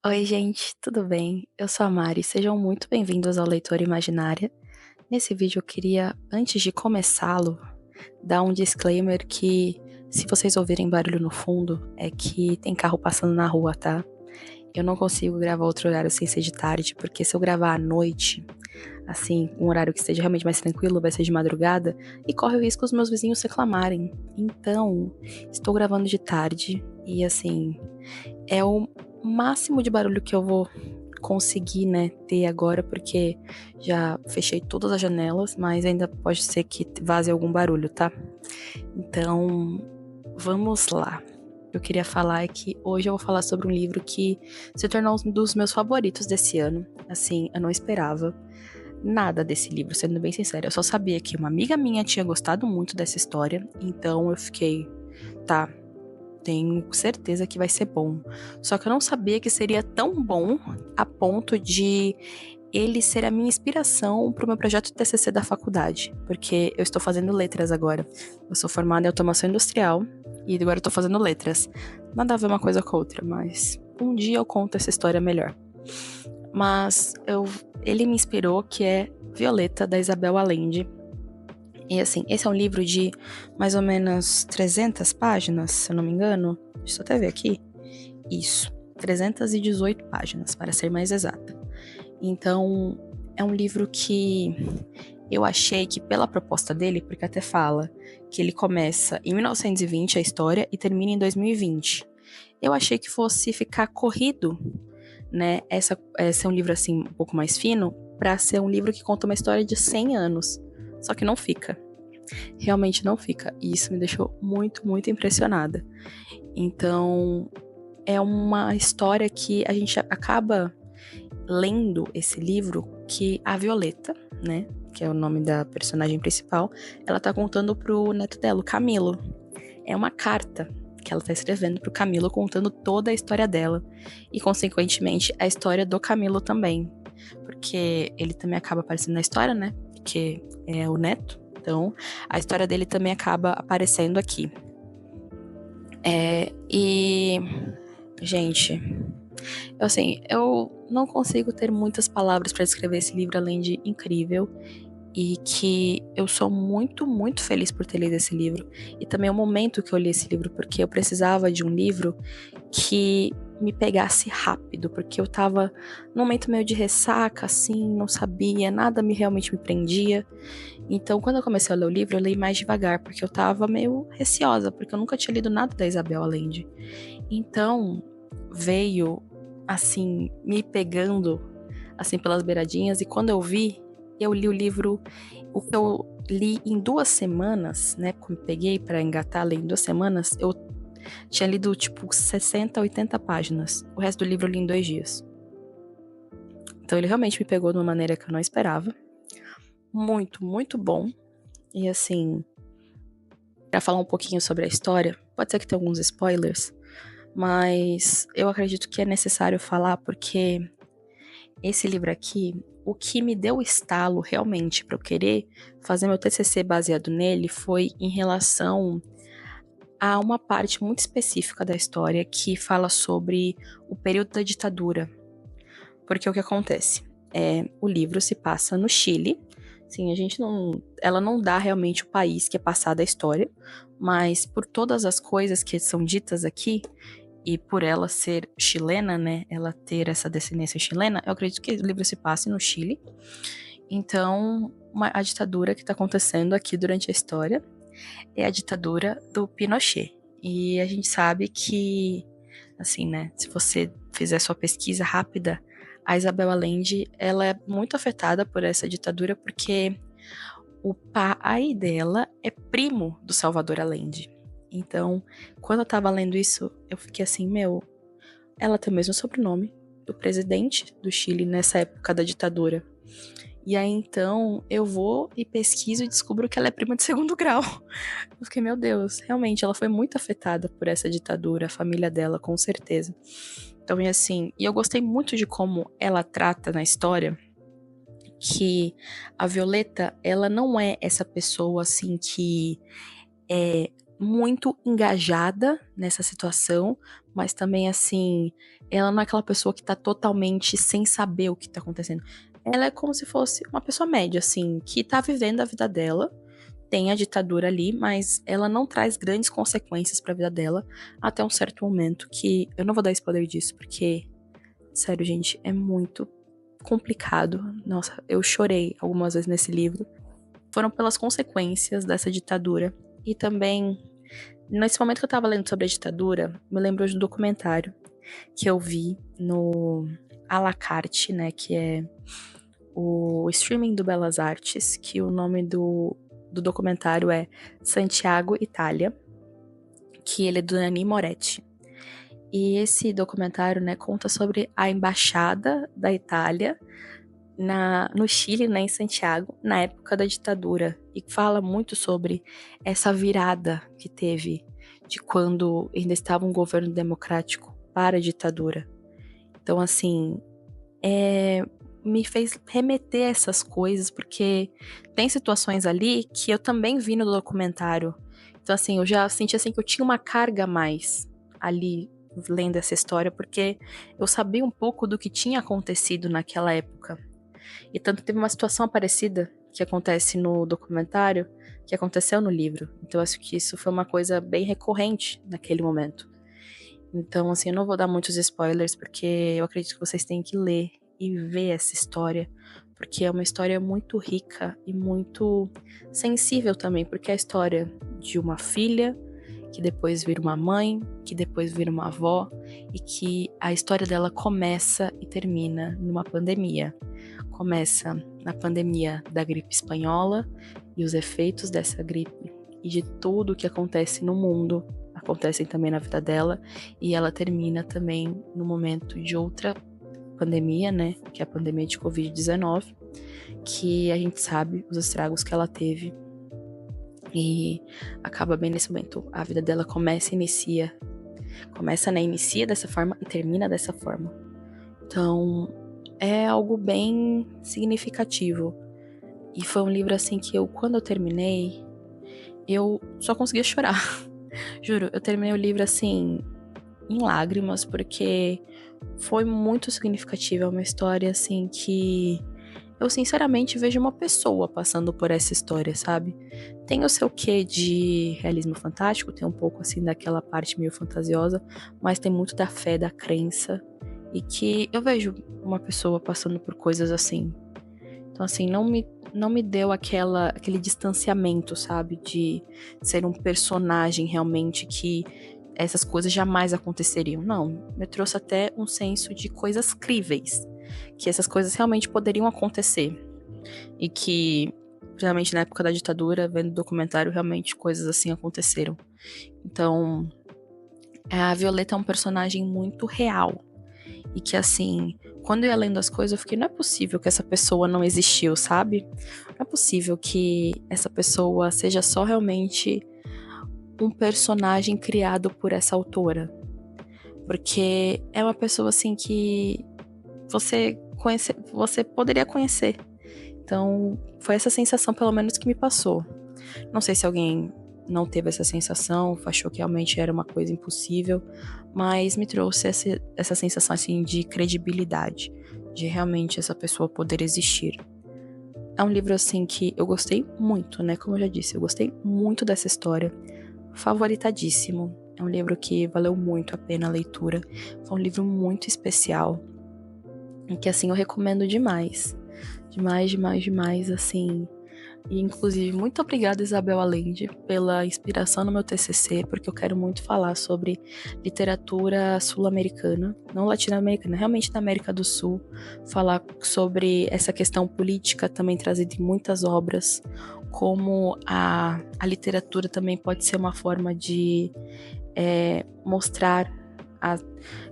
Oi, gente, tudo bem? Eu sou a Mari, sejam muito bem-vindos ao Leitora Imaginária. Nesse vídeo eu queria, antes de começá-lo, dar um disclaimer que, se vocês ouvirem barulho no fundo, é que tem carro passando na rua, tá? Eu não consigo gravar outro horário sem ser de tarde, porque se eu gravar à noite, assim, um horário que esteja realmente mais tranquilo, vai ser de madrugada, e corre o risco os meus vizinhos reclamarem. Então, estou gravando de tarde, e assim, é o máximo de barulho que eu vou conseguir, né, ter agora, porque já fechei todas as janelas, mas ainda pode ser que vaze algum barulho, tá? Então, vamos lá. Eu queria falar que hoje eu vou falar sobre um livro que se tornou um dos meus favoritos desse ano. Assim, eu não esperava nada desse livro, sendo bem sincera. Eu só sabia que uma amiga minha tinha gostado muito dessa história, então eu fiquei, tá, tenho certeza que vai ser bom. Só que eu não sabia que seria tão bom a ponto de ele ser a minha inspiração para o meu projeto de TCC da faculdade, porque eu estou fazendo letras agora. Eu sou formada em automação industrial e agora eu tô fazendo letras. Nada a ver uma coisa com a outra, mas um dia eu conto essa história melhor. Mas ele me inspirou, que é Violeta, da Isabel Allende. E assim, esse é um livro de mais ou menos 300 páginas, se eu não me engano. Deixa eu até ver aqui. Isso, 318 páginas, para ser mais exata. Então, é um livro que eu achei que, pela proposta dele, porque até fala que ele começa em 1920 a história e termina em 2020. Eu achei que fosse ficar corrido, né? Esse é um livro assim um pouco mais fino, para ser um livro que conta uma história de 100 anos. Só que não fica. Realmente não fica. E isso me deixou muito, muito impressionada. Então, é uma história que a gente acaba lendo esse livro, que a Violeta, né, que é o nome da personagem principal, ela tá contando pro neto dela, o Camilo. É uma carta que ela tá escrevendo pro Camilo, contando toda a história dela e, consequentemente, a história do Camilo também, porque ele também acaba aparecendo na história, né, porque é o neto, então a história dele também acaba aparecendo aqui. E, gente, eu não consigo ter muitas palavras para descrever esse livro além de incrível, e que eu sou muito, muito feliz por ter lido esse livro. E também o momento que eu li esse livro, porque eu precisava de um livro que me pegasse rápido, porque eu tava num momento meio de ressaca, assim, não sabia, nada realmente me prendia. Então, quando eu comecei a ler o livro, eu li mais devagar, porque eu tava meio receosa, porque eu nunca tinha lido nada da Isabel Allende. Então, veio, assim, me pegando, assim, pelas beiradinhas, e quando eu li o livro, o que eu li em 2 semanas, né, quando peguei pra engatar, ler em 2 semanas, eu tinha lido, tipo, 60, 80 páginas. O resto do livro eu li em 2 dias. Então ele realmente me pegou de uma maneira que eu não esperava. Muito, muito bom. E assim, pra falar um pouquinho sobre a história, pode ser que tenha alguns spoilers, mas eu acredito que é necessário falar porque esse livro aqui, o que me deu estalo realmente para eu querer fazer meu TCC baseado nele foi em relação a uma parte muito específica da história que fala sobre o período da ditadura. Porque o que acontece? O livro se passa no Chile. Sim, ela não dá realmente o país que é passado a história, mas por todas as coisas que são ditas aqui, e por ela ser chilena, né, ela ter essa descendência chilena, eu acredito que o livro se passe no Chile. Então, a ditadura que está acontecendo aqui durante a história é a ditadura do Pinochet. E a gente sabe que, assim, né, se você fizer sua pesquisa rápida, a Isabel Allende, ela é muito afetada por essa ditadura porque o pai dela é primo do Salvador Allende. Então, quando eu tava lendo isso, eu fiquei assim, ela tem o mesmo sobrenome do presidente do Chile nessa época da ditadura. E aí, então, eu vou e pesquiso e descubro que ela é prima de segundo grau. Eu fiquei, meu Deus, realmente, ela foi muito afetada por essa ditadura, a família dela, com certeza. Então, e assim, e eu gostei muito de como ela trata na história que a Violeta, ela não é essa pessoa, assim, que é muito engajada nessa situação, mas também, assim, ela não é aquela pessoa que tá totalmente sem saber o que tá acontecendo. Ela é como se fosse uma pessoa média, assim, que tá vivendo a vida dela. Tem a ditadura ali, mas ela não traz grandes consequências pra vida dela até um certo momento que eu não vou dar spoiler disso, porque, sério, gente, é muito complicado. Nossa, eu chorei algumas vezes nesse livro. Foram pelas consequências dessa ditadura e também, nesse momento que eu tava lendo sobre a ditadura, me lembrou de um documentário que eu vi no à la carte, né, que é o streaming do Belas Artes, que o nome do documentário é Santiago, Itália, que ele é do Nanni Moretti. E esse documentário, né, conta sobre a embaixada da Itália no Chile, né, em Santiago, na época da ditadura. E fala muito sobre essa virada que teve de quando ainda estava um governo democrático para a ditadura. Então, assim, me fez remeter a essas coisas, porque tem situações ali que eu também vi no documentário. Então, assim, eu já senti assim que eu tinha uma carga a mais ali lendo essa história, porque eu sabia um pouco do que tinha acontecido naquela época. E tanto teve uma situação parecida que acontece no documentário, que aconteceu no livro. Então, eu acho que isso foi uma coisa bem recorrente naquele momento. Então, assim, eu não vou dar muitos spoilers, porque eu acredito que vocês têm que ler e ver essa história, porque é uma história muito rica e muito sensível também, porque é a história de uma filha que depois vira uma mãe, que depois vira uma avó, e que a história dela começa e termina numa pandemia. Começa na pandemia da gripe espanhola e os efeitos dessa gripe e de tudo o que acontece no mundo acontecem também na vida dela, e ela termina também no momento de outra pandemia, né, que é a pandemia de Covid-19, que a gente sabe os estragos que ela teve, e acaba bem nesse momento. A vida dela começa, né, inicia dessa forma e termina dessa forma. Então, é algo bem significativo. E foi um livro, assim, que quando eu terminei, eu só conseguia chorar. Juro, eu terminei o livro, assim, em lágrimas, porque foi muito significativo. É uma história, assim, que eu sinceramente vejo uma pessoa passando por essa história, sabe? Tem o seu quê de realismo fantástico, tem um pouco, assim, daquela parte meio fantasiosa, mas tem muito da fé, da crença, e que eu vejo uma pessoa passando por coisas assim. Então, assim, não me deu aquele distanciamento, sabe? De ser um personagem realmente que essas coisas jamais aconteceriam. Não, me trouxe até um senso de coisas críveis, que essas coisas realmente poderiam acontecer. E que, principalmente na época da ditadura, vendo o documentário, realmente coisas assim aconteceram. Então, a Violeta é um personagem muito real. E que, assim, quando eu ia lendo as coisas, eu fiquei, não é possível que essa pessoa não existiu, sabe? Não é possível que essa pessoa seja só realmente um personagem criado por essa autora. Porque é uma pessoa, assim, que você poderia conhecer. Então, foi essa sensação, pelo menos, que me passou. Não sei se alguém não teve essa sensação, achou que realmente era uma coisa impossível, mas me trouxe essa sensação, assim, de credibilidade, de realmente essa pessoa poder existir. É um livro, assim, que eu gostei muito, né? Como eu já disse, eu gostei muito dessa história. Favoritadíssimo. É um livro que valeu muito a pena a leitura. Foi um livro muito especial. E que, assim, eu recomendo demais. Demais, demais, demais, assim. E, inclusive, muito obrigada, Isabel Allende, pela inspiração no meu TCC, porque eu quero muito falar sobre literatura sul-americana, não latino-americana, realmente da América do Sul, falar sobre essa questão política também trazida em muitas obras, como a literatura também pode ser uma forma de mostrar as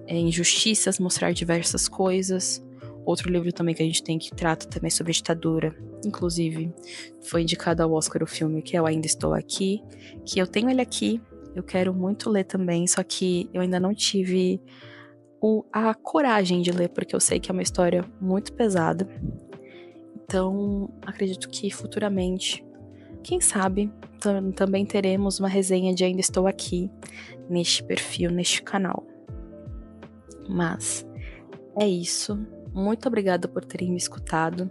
injustiças, mostrar diversas coisas. Outro livro também que a gente tem que trata também sobre ditadura, inclusive foi indicado ao Oscar o filme, que é o Ainda Estou Aqui, que eu tenho ele aqui, eu quero muito ler também, só que eu ainda não tive a coragem de ler, porque eu sei que é uma história muito pesada. Então, acredito que futuramente, quem sabe, também teremos uma resenha de Ainda Estou Aqui neste perfil, neste canal. Mas é isso. Muito obrigada por terem me escutado.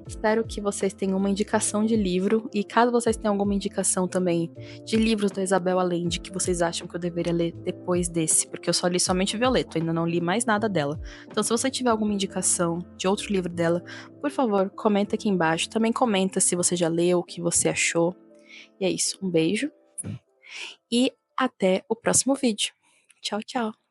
Espero que vocês tenham uma indicação de livro, e caso vocês tenham alguma indicação também de livros da Isabel Allende que vocês acham que eu deveria ler depois desse, porque eu só li somente Violeta, ainda não li mais nada dela. Então, se você tiver alguma indicação de outro livro dela, por favor, comenta aqui embaixo. Também comenta se você já leu, o que você achou. E é isso, um beijo e até o próximo vídeo. Tchau, tchau!